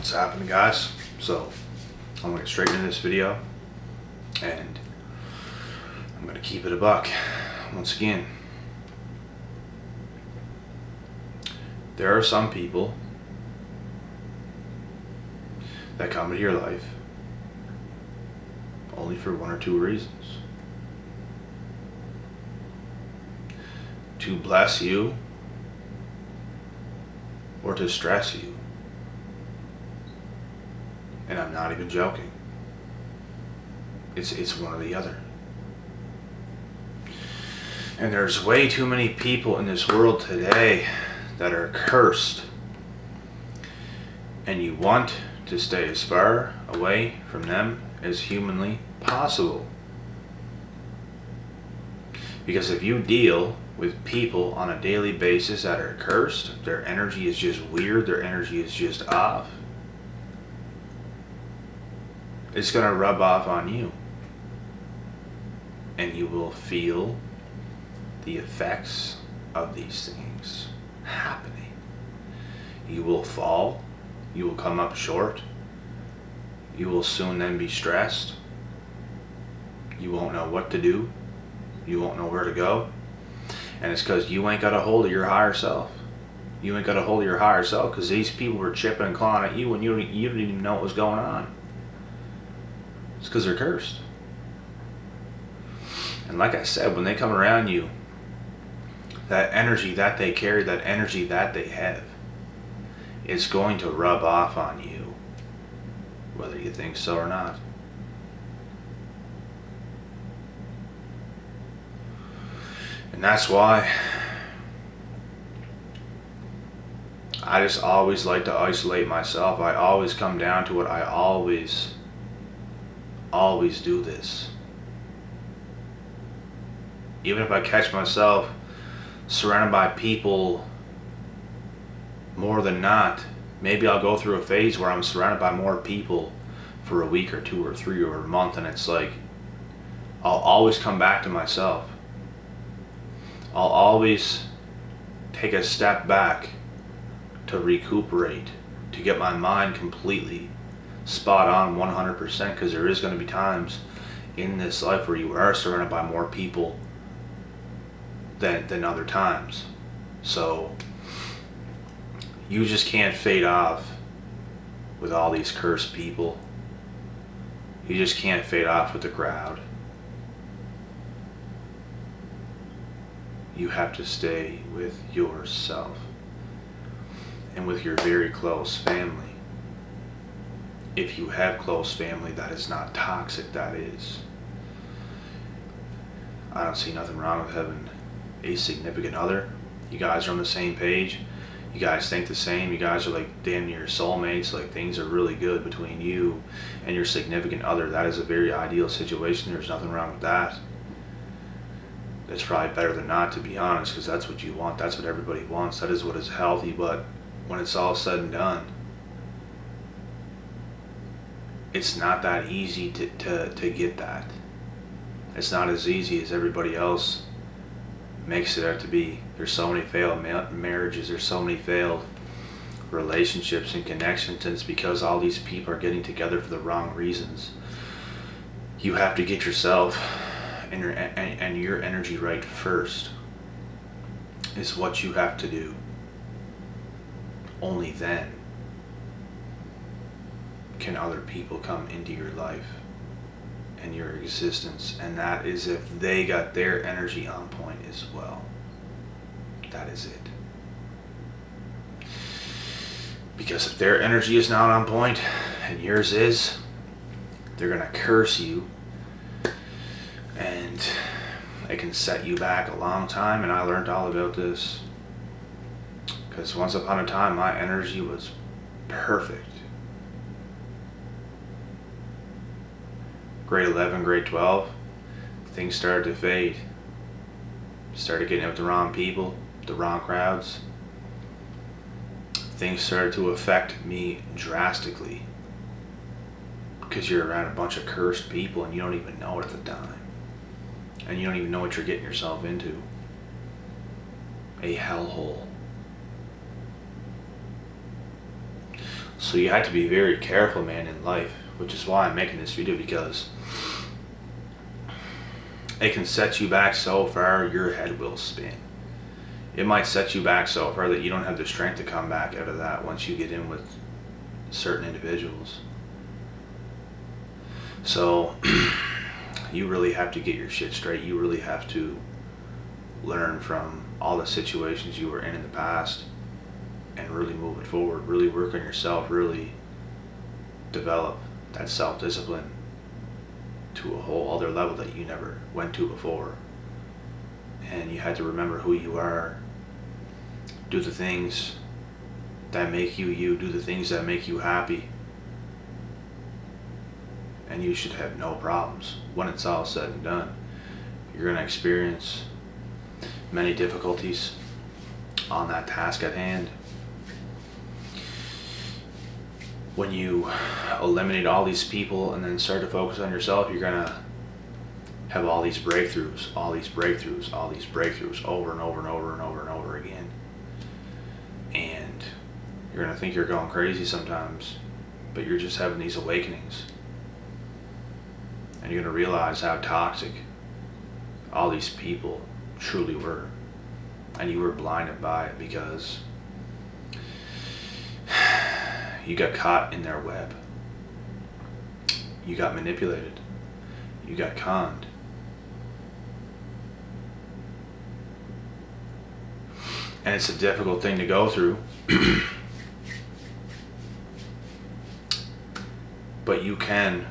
What's happening, guys? So I'm gonna get straight into this video and I'm gonna keep it a buck. Once again, there are some people that come into your life only for one or two reasons: to bless you or to stress you. And I'm not even joking. It's one or the other. And there's way too many people in this world today that are cursed. And you want to stay as far away from them as humanly possible. Because if you deal with people on a daily basis that are cursed, their energy is just weird, their energy is just off, it's going to rub off on you. And you will feel the effects of these things happening. You will fall. You will come up short. You will soon then be stressed. You won't know what to do. You won't know where to go. And it's because you ain't got a hold of your higher self. You ain't got a hold of your higher self because these people were chipping and clawing at you and you didn't even know what was going on. It's because they're cursed. And like I said, when they come around you, that energy that they carry, that energy that they have, it's going to rub off on you, whether you think so or not. And that's why I just always like to isolate myself. I always come down to it. I always do this. Even if I catch myself surrounded by people more than not, maybe I'll go through a phase where I'm surrounded by more people for a week or two or three or a month, and it's like I'll always come back to myself. I'll always take a step back to recuperate, to get my mind completely spot on 100%, because there is going to be times in this life where you are surrounded by more people than other times. So you just can't fade off with all these cursed people. You just can't fade off with the crowd. You have to stay with yourself and with your very close family. If you have close family that is not toxic, that is. I don't see nothing wrong with having a significant other. You guys are on the same page. You guys think the same. You guys are like damn near soulmates. Like things are really good between you and your significant other. That is a very ideal situation. There's nothing wrong with that. It's probably better than not, to be honest, because that's what you want. That's what everybody wants. That is what is healthy. But when it's all said and done, it's not that easy to get that. It's not as easy as everybody else makes it out to be. There's so many failed marriages, there's so many failed relationships and connections, and it's because all these people are getting together for the wrong reasons. You have to get yourself and your energy right first, is what you have to do. Only then can other people come into your life and your existence, and that is if they got their energy on point as well. That is it. Because if their energy is not on point and yours is, they're gonna curse you, and it can set you back a long time. And I learned all about this because once upon a time my energy was perfect. Grade 11, grade 12, things started to fade. Started getting with the wrong people, the wrong crowds. Things started to affect me drastically because you're around a bunch of cursed people and you don't even know it at the time. And you don't even know what you're getting yourself into. A hellhole. So you have to be very careful, man, in life, which is why I'm making this video, because it can set you back so far your head will spin. It might set you back so far that you don't have the strength to come back out of that once you get in with certain individuals. So you really have to get your shit straight. You really have to learn from all the situations you were in the past and really move it forward. Really work on yourself. Really develop that self-discipline to a whole other level that you never went to before. And you had to remember who you are. Do the things that make you you. Do the things that make you happy. And you should have no problems when it's all said and done. You're going to experience many difficulties on that task at hand. When you eliminate all these people and then start to focus on yourself, you're going to have all these breakthroughs, all these breakthroughs, all these breakthroughs over and over and over and over and over again. And you're going to think you're going crazy sometimes, but you're just having these awakenings. And you're going to realize how toxic all these people truly were. And you were blinded by it because you got caught in their web. You got manipulated. You got conned. And it's a difficult thing to go through. But you can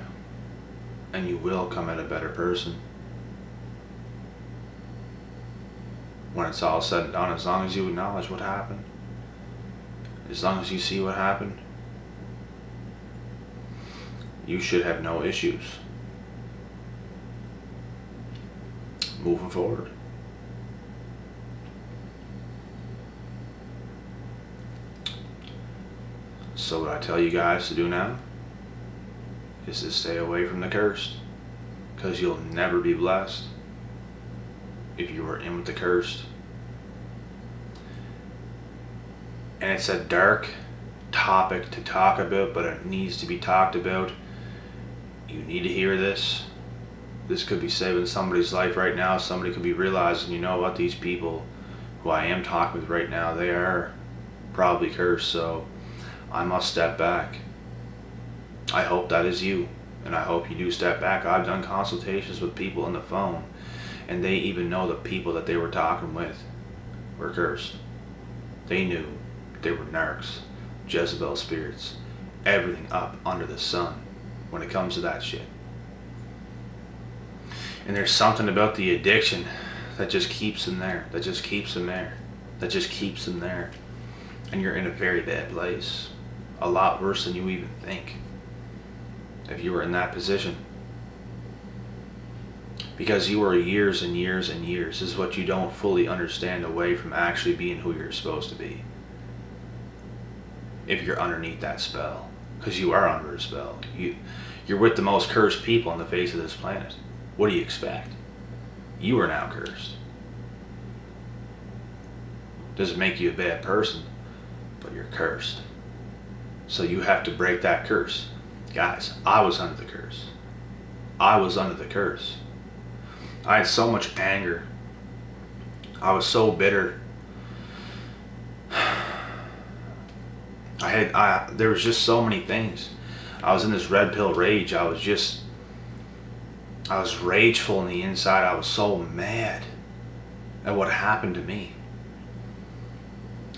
and you will come out a better person when it's all said and done, as long as you acknowledge what happened, as long as you see what happened. You should have no issues moving forward. So what I tell you guys to do now is to stay away from the cursed, because you'll never be blessed if you are in with the cursed. And it's a dark topic to talk about, but it needs to be talked about. You need to hear this. This could be saving somebody's life right now. Somebody could be realizing, you know what, these people who I am talking with right now, they are probably cursed, so I must step back. I hope that is you, and I hope you do step back. I've done consultations with people on the phone, and they even know the people that they were talking with were cursed. They knew they were narcs, Jezebel spirits, everything up under the sun when it comes to that shit. And there's something about the addiction that just keeps them there, that just keeps them there, that just keeps them there. And you're in a very bad place, a lot worse than you even think, if you were in that position. Because you were years and years and years, this is what you don't fully understand, away from actually being who you're supposed to be. If you're underneath that spell, because you are under a spell. You're with the most cursed people on the face of this planet. What do you expect? You are now cursed. Doesn't make you a bad person, but you're cursed. So you have to break that curse. Guys, I was under the curse. I was under the curse. I had so much anger. I was so bitter. There was just so many things. I was in this red pill rage. I was rageful on the inside. I was so mad at what happened to me.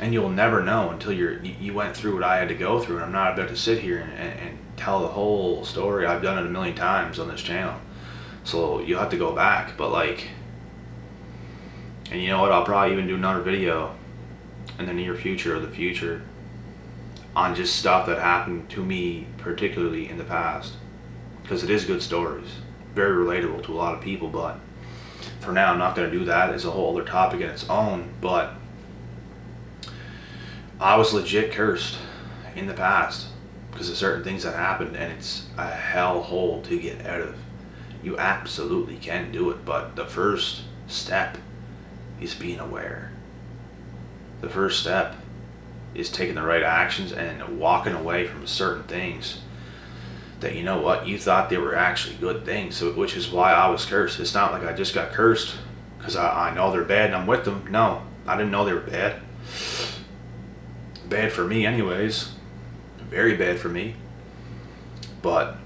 And you'll never know until you went through what I had to go through. And I'm not about to sit here and tell the whole story. I've done it a million times on this channel. So you'll have to go back. But and you know what? I'll probably even do another video in the near future or the future on just stuff that happened to me, particularly in the past. Because it is good stories. Very relatable to a lot of people. But for now, I'm not going to do that. It's a whole other topic in its own. But I was legit cursed in the past because of certain things that happened, and it's a hellhole to get out of. You absolutely can do it, but the first step is being aware. The first step is taking the right actions and walking away from certain things that, you know what, you thought they were actually good things, so, which is why I was cursed. It's not like I just got cursed because I know they're bad and I'm with them. No, I didn't know they were bad. Bad for me anyways. Very bad for me. But,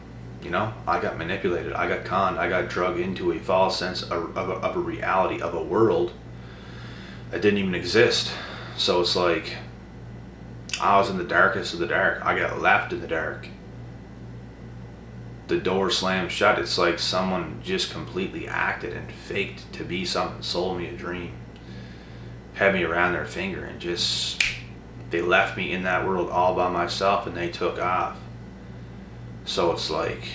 you know, I got manipulated. I got conned. I got drugged into a false sense of a reality, of a world that didn't even exist. So it's like I was in the darkest of the dark. I got left in the dark. The door slammed shut. It's like someone just completely acted and faked to be something, sold me a dream, had me around their finger, and just, they left me in that world all by myself and they took off. So it's like,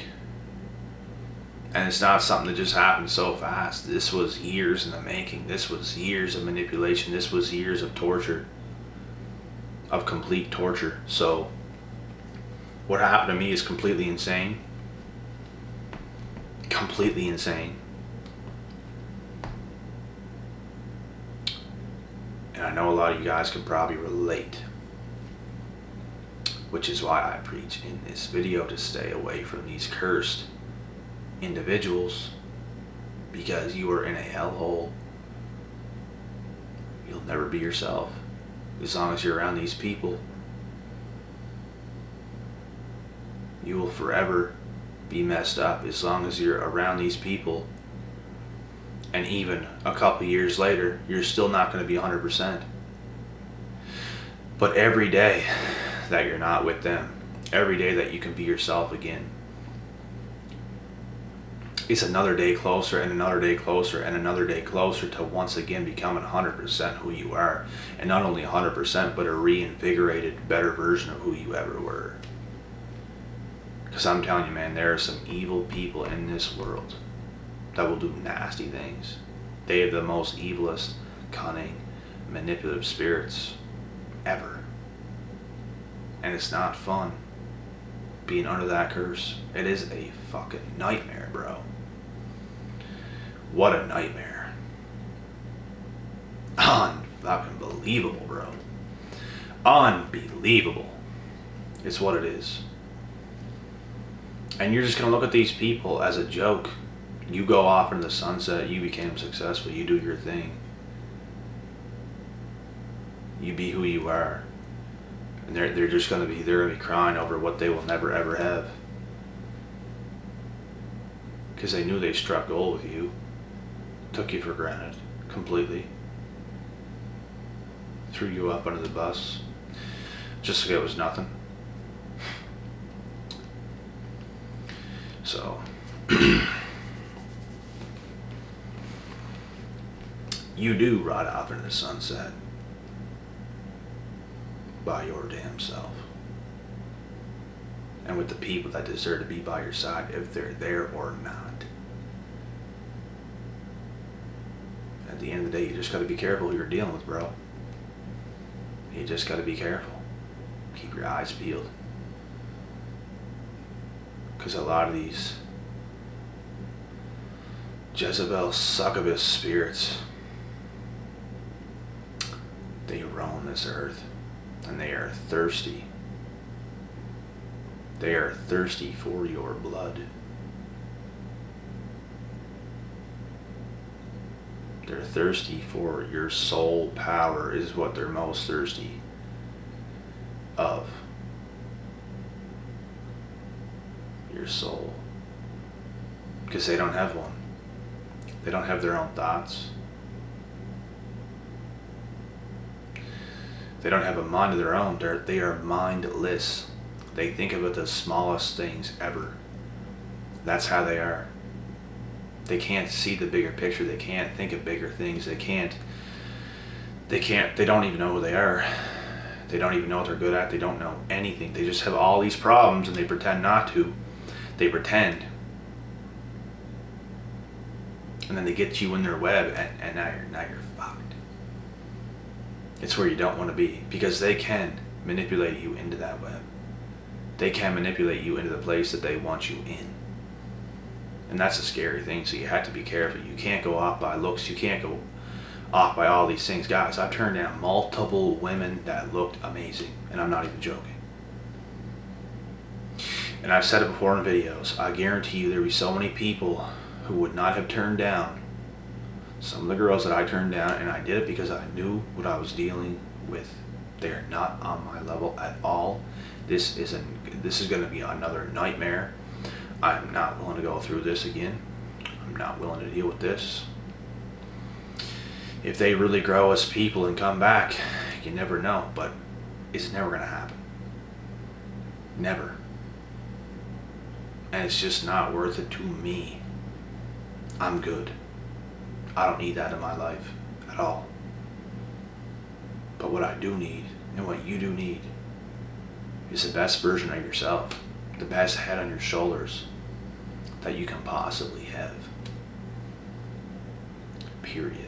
and it's not something that just happened so fast. This was years in the making. This was years of manipulation. This was years of torture, of complete torture. So what happened to me is completely insane. Completely insane. And I know a lot of you guys can probably relate, which is why I preach in this video to stay away from these cursed individuals, because you are in a hellhole. You'll never be yourself as long as you're around these people. You will forever be messed up as long as you're around these people. And even a couple years later, you're still not going to be 100%. But every day that you're not with them, every day that you can be yourself again, it's another day closer and another day closer and another day closer to once again becoming 100% who you are. And not only 100%, but a reinvigorated, better version of who you ever were. Because I'm telling you, man, there are some evil people in this world that will do nasty things. They have the most evilest, cunning, manipulative spirits ever. And it's not fun being under that curse. It is a fucking nightmare, bro. What a nightmare. Unfucking believable, bro. Unbelievable. It's what it is. And you're just going to look at these people as a joke. You go off into the sunset, you became successful, you do your thing. You be who you are. And they're just going to be crying over what they will never ever have. Because they knew they struck gold with you. Took you for granted completely. Threw you up under the bus. Just like it was nothing. So, you do ride off into the sunset by your damn self. And with the people that deserve to be by your side, if they're there or not. At the end of the day, you just got to be careful who you're dealing with, bro. You just got to be careful. Keep your eyes peeled. Because a lot of these Jezebel succubus spirits, they roam this earth and they are thirsty. They are thirsty for your blood. They're thirsty for your soul power is what they're most thirsty of. Your soul. Because they don't have one. They don't have their own thoughts. They don't have a mind of their own. They are mindless. They think about the smallest things ever. That's how they are. They can't see the bigger picture. They can't think of bigger things. They don't even know who they are. They don't even know what they're good at. They don't know anything. They just have all these problems and they pretend not to. They pretend. And then they get you in their web and now you're fucked. It's where you don't want to be, because they can manipulate you into that web. They can manipulate you into the place that they want you in. And that's a scary thing, so you have to be careful. You can't go off by looks. You can't go off by all these things. Guys, I've turned down multiple women that looked amazing, and I'm not even joking. And I've said it before in videos, I guarantee you there'd be so many people who would not have turned down some of the girls that I turned down, and I did it because I knew what I was dealing with. They're not on my level at all. This is going to be another nightmare. I'm not willing to go through this again. I'm not willing to deal with this. If they really grow as people and come back, you never know, but it's never going to happen. Never. And it's just not worth it to me. I'm good. I don't need that in my life at all. But what I do need, and what you do need, is the best version of yourself. The best head on your shoulders that you can possibly have. Period.